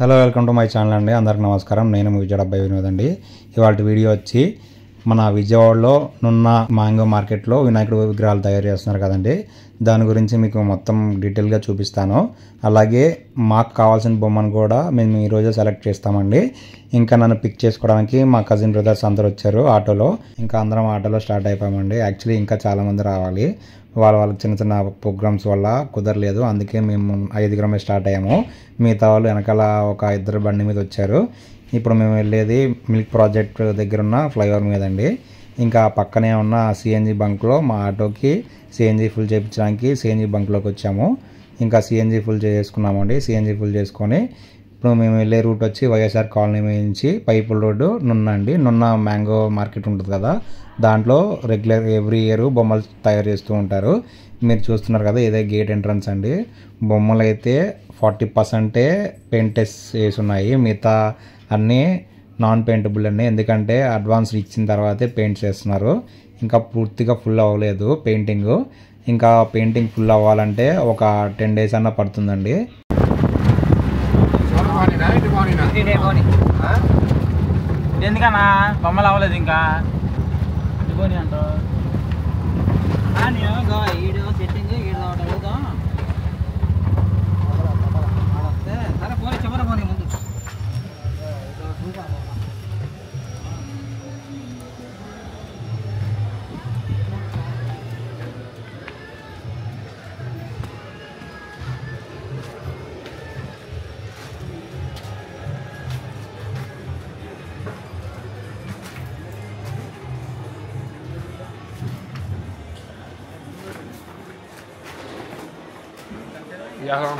Hello welcome to my channel అండి. అందరికి నమస్కారం. నేను మీ విజయవాడ అబ్బాయి వినోద్ అండి. ఇవాళ వీడియో వచ్చి మన విజయవాడలో నున్న మ్యాంగో మార్కెట్లో వినాయకుడు విగ్రహాలు తయారు చేస్తున్నారు కదండి, దాని గురించి మీకు మొత్తం డీటెయిల్గా చూపిస్తాను. అలాగే మాకు కావాల్సిన బొమ్మను కూడా మేము ఈరోజే సెలెక్ట్ చేస్తామండి. ఇంకా నన్ను పిక్ చేసుకోవడానికి మా కజిన్ బ్రదర్స్ అందరూ వచ్చారు ఆటోలో. ఇంకా అందరం ఆటోలో స్టార్ట్ అయిపోయామండి. యాక్చువల్లీ ఇంకా చాలామంది రావాలి, వాళ్ళకి చిన్న చిన్న ప్రోగ్రామ్స్ వల్ల కుదరలేదు. అందుకే మేము 5 స్టార్ట్ అయ్యాము. మిగతా వాళ్ళు వెనకాల ఒక 2 బండి మీద వచ్చారు. ఇప్పుడు మేము వెళ్ళేది మిల్క్ ప్రాజెక్ట్ దగ్గర ఉన్న ఫ్లైఓవర్ మీద అండి. ఇంకా పక్కనే ఉన్న సిఎన్జి బంక్లో మా ఆటోకి సిఎన్జి ఫుల్ చేయించడానికి సిఎన్జి బంక్లోకి వచ్చాము. ఇంకా సిఎన్జి ఫుల్ చేసుకున్నామండి. సిఎన్జి ఫుల్ చేసుకొని ఇప్పుడు మేము వెళ్ళే రూట్ వచ్చి వైఎస్ఆర్ కాలనీ నుంచి పైపుల రోడ్డు నున్న అండి. నున్న మ్యాంగో మార్కెట్ ఉంటుంది కదా, దాంట్లో రెగ్యులర్ ఎవ్రీ ఇయర్ బొమ్మలు తయారు చేస్తూ ఉంటారు. మీరు చూస్తున్నారు కదా, ఇదే గేట్ ఎంట్రన్స్ అండి. బొమ్మలు అయితే 40% పెయింట్ వేసి ఉన్నాయి, మిగతా అన్నీ నాన్ పెయింటబుల్ అండి. ఎందుకంటే అడ్వాన్స్ ఇచ్చిన తర్వాతే పెయింట్స్ వేస్తున్నారు. ఇంకా పూర్తిగా ఫుల్ అవ్వలేదు పెయింటింగ్. ఇంకా పెయింటింగ్ ఫుల్ అవ్వాలంటే ఒక 10 days అన్న పడుతుందండి. ఎందుకన్నా బొమ్మలు అవ్వలేదు ఇంకా పోనీ అంటావు. ఈడు సెట్టింగ్ ఈడు అడుగుదాం. సరే పోనీ చివరి పోనీ ముందు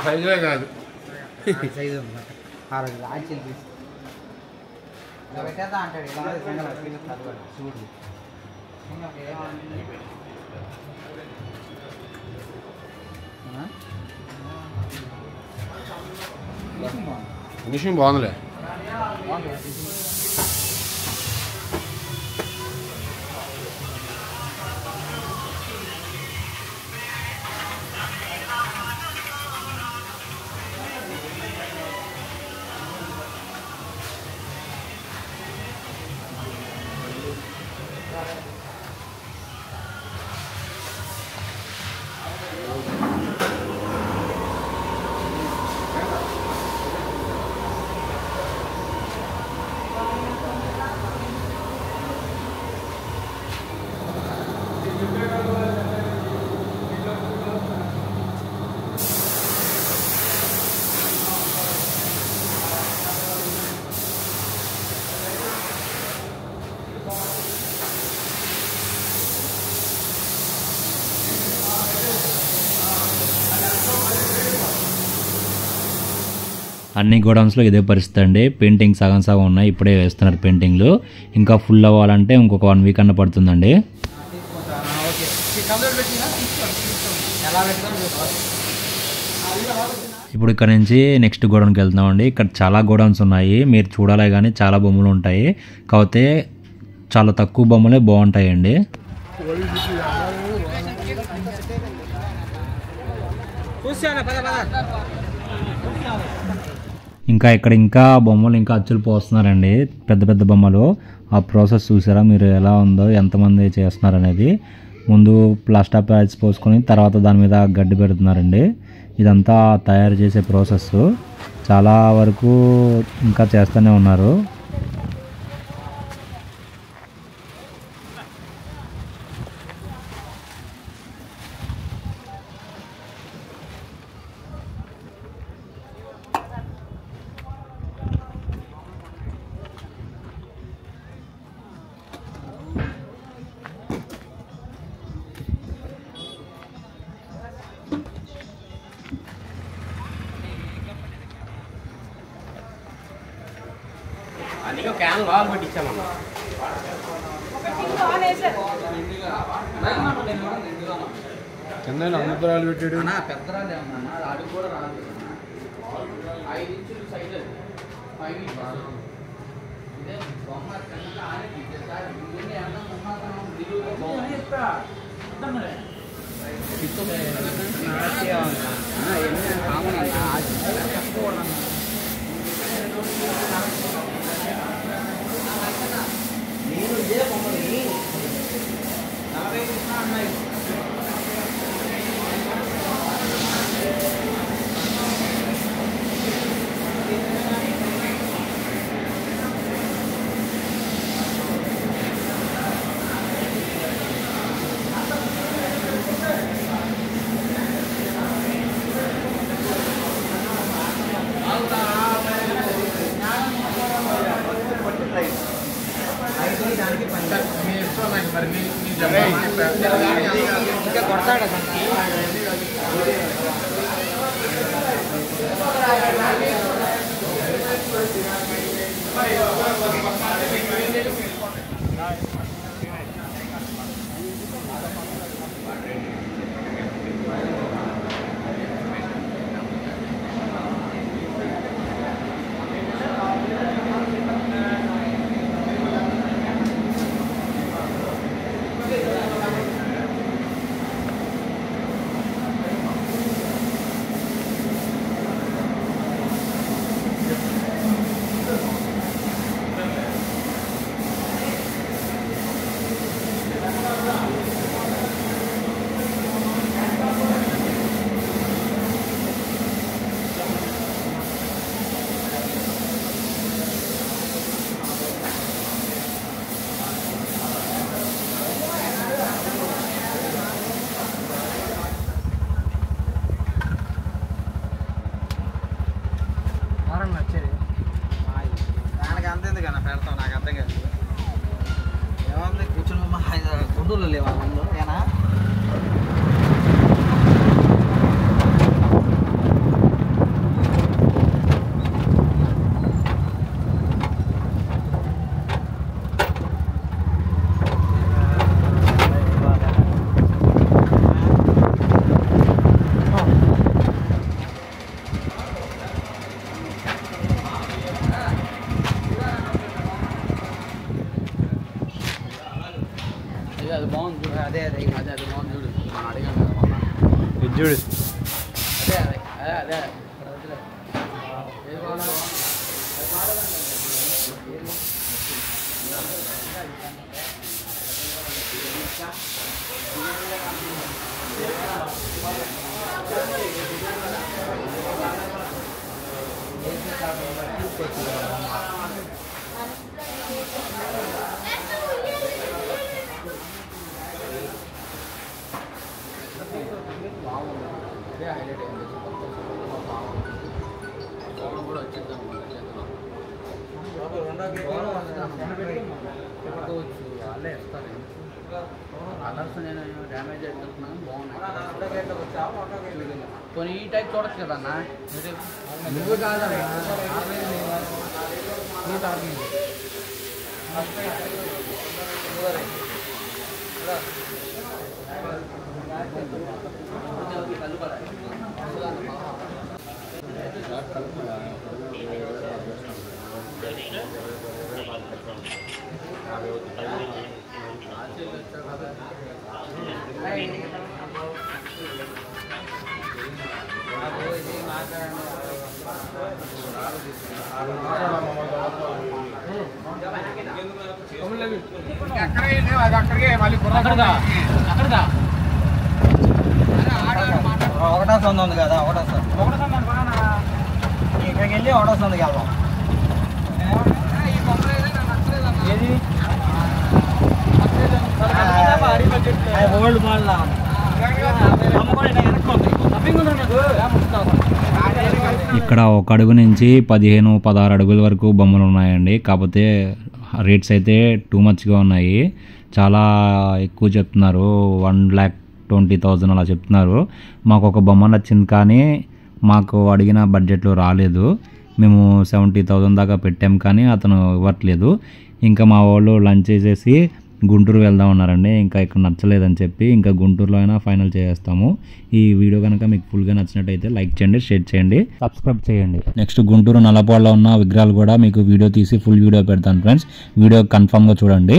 సైజులే కాదు, సైజు ఆంటీలు తీసి పెట్టేద్దా అంటాడు. చూడు మిషన్ బాగుందిలే. అన్ని గోడౌన్స్లో ఇదే పరిస్థితి అండి. పెయింటింగ్ సగం సగం ఉన్నాయి, ఇప్పుడే వేస్తున్నారు పెయింటింగ్లు. ఇంకా ఫుల్ అవ్వాలంటే ఇంకొక 1 week అన్న పడుతుందండి. ఇప్పుడు ఇక్కడ నుంచి నెక్స్ట్ గోడౌన్కి వెళ్తున్నామండి. ఇక్కడ చాలా గోడౌన్స్ ఉన్నాయి, మీరు చూడాలే కానీ చాలా బొమ్మలు ఉంటాయి. కాకపోతే చాలా తక్కువ బొమ్మలే బాగుంటాయండి. ఇంకా ఇక్కడ ఇంకా బొమ్మలు ఇంకా అచ్చులు పోస్తున్నారండి, పెద్ద పెద్ద బొమ్మలు. ఆ ప్రాసెస్ చూసారా మీరు ఎలా ఉందో, ఎంతమంది చేస్తున్నారు అనేది. ముందు ప్లాస్టర్ ప్యాడ్స్ పోసుకొని తర్వాత దాని మీద గడ్డి పెడుతున్నారండి. ఇదంతా తయారు చేసే ప్రాసెస్ చాలా వరకు ఇంకా చేస్తూనే ఉన్నారు. క్యాన్ వాళ్ళు పెట్టించామన్నా. కింద అమృతరాలు పెట్టాడు. పెద్దరాలు ఏమన్నా అడుగు కూడా రాదు. 5 inches సైజ్ 5 inches. ఇదే బొమ్మ కన్నా ఆరేది సార్. ఇన్ని అన్నం బొమ్మ దిగులు ఇస్తా అర్థమలే. ఇతనే నాట్య ఎన్ని కామన్ తక్కువ నేను ఇదే బొమ్మని 40 అన్నాయి. ఇంకా కొడతాడు దానికి. నచ్చేది దానికి అంత ఎందుకన్నా పెడతాం, నాకు అర్థం కాదు. ఏమన్నా కూర్చొని గుండూరులో లేవా ముందు ఏనా? అది బాగుంది చూడు. అదే అదే అదే అది బాగుంది చూడు. మనం అడిగాను కదా ఇది చూడు. అదే అదే అదే అదే హైలైట్ అయింది. కూడా వచ్చేద్దాం చెప్పుకోవచ్చు, వాళ్ళే ఇస్తారు. కలర్స్ నేను డ్యామేజ్ అయిపోతున్నాను, బాగున్నాయి. కొన్ని ఈ టైప్ చూడొచ్చు కదా అన్న. నువ్వు కాదన్నా ఒకటో సంద ఉంది కదా, ఒకటో ఇక్కడికి వెళ్ళి ఒకటో సందకి వెళ్దాం. ఏది ఓల్డ్ మోడల్ ఇక్కడ ఒక అడుగు నుంచి 15-16 అడుగుల వరకు బొమ్మలు ఉన్నాయండి. కాకపోతే రేట్స్ అయితే టూ మచ్గా ఉన్నాయి, చాలా ఎక్కువ చెప్తున్నారు. 1,20,000 అలా చెప్తున్నారు. మాకు ఒక బొమ్మ నచ్చింది కానీ మాకు అడిగిన బడ్జెట్లో రాలేదు. మేము 70,000 దాకా పెట్టాం కానీ అతను ఇవ్వట్లేదు. ఇంకా మా వాళ్ళు లంచ్ చేసేసి గుంటూరు వెళ్దాం ఉన్నారండి. ఇంకా ఇక్కడ నచ్చలేదని చెప్పి ఇంకా గుంటూరులో అయినా ఫైనల్ చేస్తాము. ఈ వీడియో కనుక మీకు ఫుల్గా నచ్చినట్టయితే లైక్ చేయండి, షేర్ చేయండి, సబ్స్క్రైబ్ చేయండి. నెక్స్ట్ గుంటూరు నల్లపాడులో ఉన్న విగ్రహాలు కూడా మీకు వీడియో తీసి ఫుల్ వీడియో పెడతాను ఫ్రెండ్స్. వీడియో కన్ఫామ్గా చూడండి.